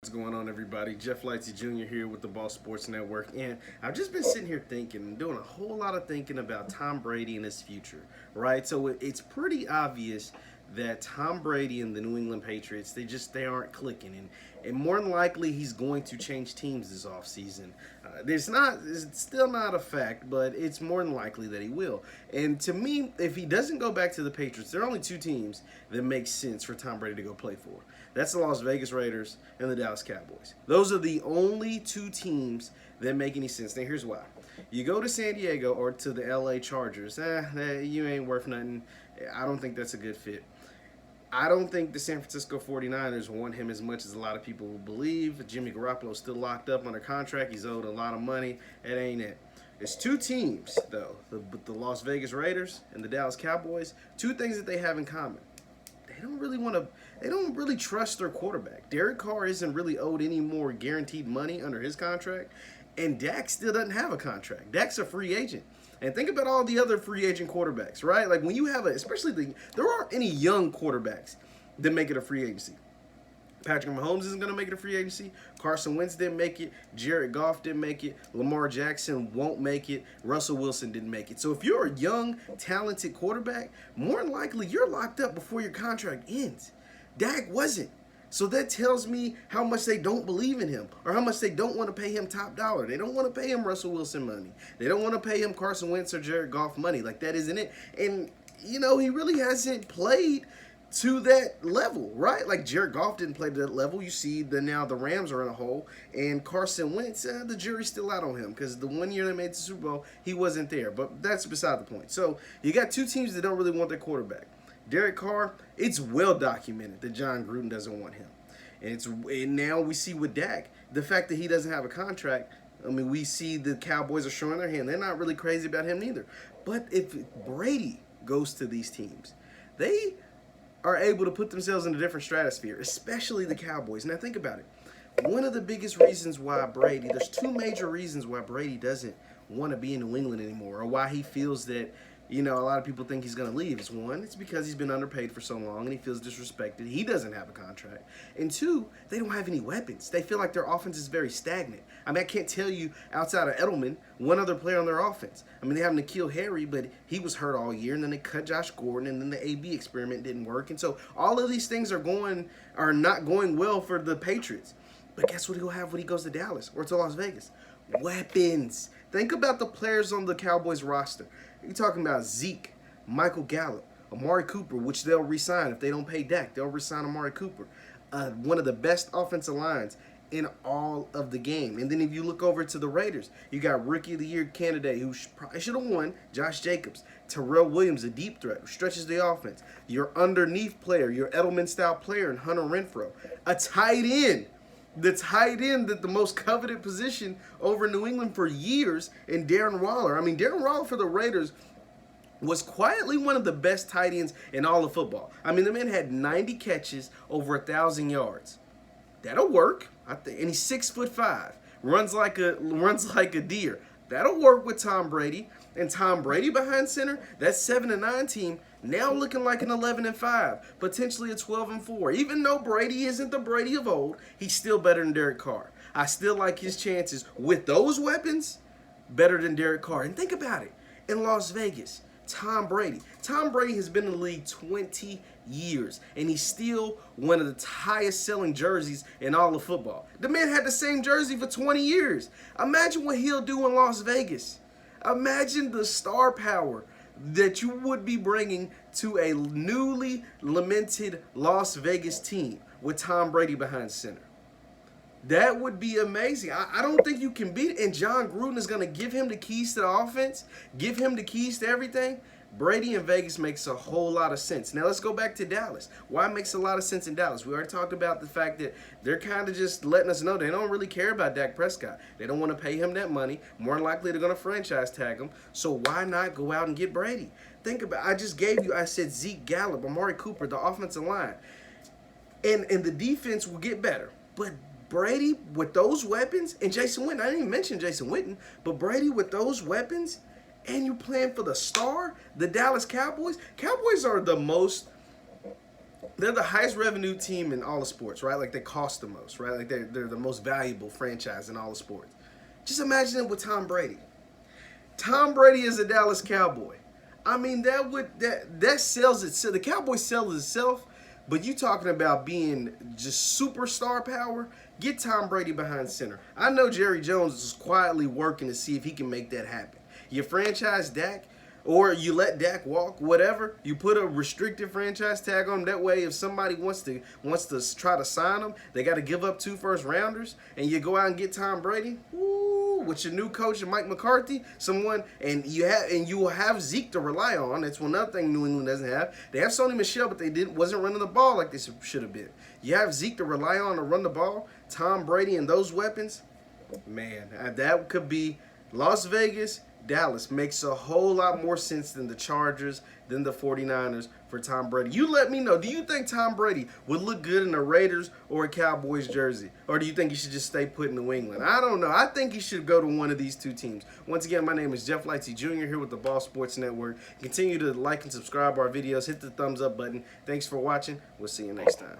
What's going on, everybody? Jeff Lightsy Jr. here with the Ball Sports Network, and I've just been sitting here thinking and doing a whole lot of thinking about Tom Brady and his future, right? So it's pretty obvious that Tom Brady and the New England Patriots, they aren't clicking, and more than likely he's going to change teams this offseason. It's still not a fact, but it's more than likely that he will. And to me, if he doesn't go back to the Patriots, there are only two teams that make sense for Tom Brady to go play for. That's the Las Vegas Raiders and the Dallas Cowboys. Those are the only two teams that make any sense. Now, here's why. You go to San Diego or to the LA Chargers, you ain't worth nothing. I don't think that's a good fit. I don't think the San Francisco 49ers want him as much as a lot of people believe. Jimmy Garoppolo's still locked up under contract. He's owed a lot of money. It ain't it. It's two teams, though, the Las Vegas Raiders and the Dallas Cowboys. Two things that they have in common. They don't really trust their quarterback. Derek Carr isn't really owed any more guaranteed money under his contract, and Dak still doesn't have a contract. Dak's a free agent. And think about all the other free agent quarterbacks, right? Like when you have there aren't any young quarterbacks that make it a free agency. Patrick Mahomes isn't going to make it a free agency. Carson Wentz didn't make it. Jared Goff didn't make it. Lamar Jackson won't make it. Russell Wilson didn't make it. So if you're a young, talented quarterback, more than likely you're locked up before your contract ends. Dak wasn't. So that tells me how much they don't believe in him or how much they don't want to pay him top dollar. They don't want to pay him Russell Wilson money. They don't want to pay him Carson Wentz or Jared Goff money. Like, that isn't it. And, he really hasn't played to that level, right? Like, Jared Goff didn't play to that level. You see now the Rams are in a hole. And Carson Wentz, the jury's still out on him because the 1 year they made the Super Bowl, he wasn't there. But that's beside the point. So you got two teams that don't really want their quarterback. Derek Carr, it's well documented that John Gruden doesn't want him. And now we see with Dak, the fact that he doesn't have a contract, we see the Cowboys are showing their hand. They're not really crazy about him neither. But if Brady goes to these teams, they are able to put themselves in a different stratosphere, especially the Cowboys. Now think about it. One of the biggest reasons why there's two major reasons why Brady doesn't want to be in New England anymore, or why he feels that a lot of people think he's going to leave. Is one, it's because he's been underpaid for so long and he feels disrespected. He doesn't have a contract. And two, they don't have any weapons. They feel like their offense is very stagnant. I can't tell you outside of Edelman, one other player on their offense. They have N'Keal Harry, but he was hurt all year, and then they cut Josh Gordon, and then the AB experiment didn't work. And so all of these things are not going well for the Patriots. But guess what he'll have when he goes to Dallas or to Las Vegas? Weapons. Think about the players on the Cowboys roster. You're talking about Zeke, Michael Gallup, Amari Cooper, which they'll re-sign. If they don't pay Dak, they'll re-sign Amari Cooper. One of the best offensive lines in all of the game. And then if you look over to the Raiders, you got Rookie of the Year candidate who probably should have won, Josh Jacobs. Terrell Williams, a deep threat who stretches the offense. Your underneath player, your Edelman-style player, and Hunter Renfrow. A tight end. The tight end, the most coveted position over New England for years, and Darren Waller. Darren Waller for the Raiders was quietly one of the best tight ends in all of football. The man had 90 catches, over 1,000 yards. That'll work. And he's 6'5", runs like a deer. That'll work with Tom Brady. And Tom Brady behind center, that 7-9 team now looking like an 11-5, potentially a 12-4. Even though Brady isn't the Brady of old, he's still better than Derek Carr. I still like his chances with those weapons better than Derek Carr. And think about it. In Las Vegas, Tom Brady has been in the league 20 years, and he's still one of the highest selling jerseys in all of football. The man had the same jersey for 20 years. Imagine what he'll do in Las Vegas. Imagine the star power that you would be bringing to a newly lamented Las Vegas team with Tom Brady behind center. That would be amazing. I don't think you can beat it. And John Gruden is going to give him the keys to the offense, give him the keys to everything. Brady in Vegas makes a whole lot of sense. Now let's go back to Dallas. Why it makes a lot of sense in Dallas? We already talked about the fact that they're kind of just letting us know they don't really care about Dak Prescott. They don't want to pay him that money. More than likely they're going to franchise tag him. So why not go out and get Brady? Think about it. I said Zeke, Gallup, Amari Cooper, the offensive line. And the defense will get better. But Brady with those weapons, and Jason Witten, I didn't even mention Jason Witten, but Brady with those weapons, and you're playing for the Dallas Cowboys. Cowboys are the most they're the highest revenue team in all of sports, right? Like they cost the most, right? Like they're the most valuable franchise in all of sports. Just imagine it with Tom Brady. Tom Brady is a Dallas Cowboy. I mean, that sells itself. The Cowboys sells itself. But you talking about being just superstar power? Get Tom Brady behind center. I know Jerry Jones is quietly working to see if he can make that happen. You franchise Dak, or you let Dak walk, whatever. You put a restricted franchise tag on him. That way, if somebody wants to try to sign him, they got to give up 2 first-rounders, and you go out and get Tom Brady. Woo, with your new coach Mike McCarthy, you will have Zeke to rely on. That's one other thing New England doesn't have. They have Sony Michel, but they wasn't running the ball like they should have been. You have Zeke to rely on to run the ball. Tom Brady and those weapons, man, that could be Las Vegas. Dallas makes a whole lot more sense than the Chargers, than the 49ers for Tom Brady. You let me know. Do you think Tom Brady would look good in a Raiders or a Cowboys jersey? Or do you think he should just stay put in New England? I don't know. I think he should go to one of these 2 teams. Once again, my name is Jeff Lightsy Jr. here with the Ball Sports Network. Continue to like and subscribe our videos. Hit the thumbs up button. Thanks for watching. We'll see you next time.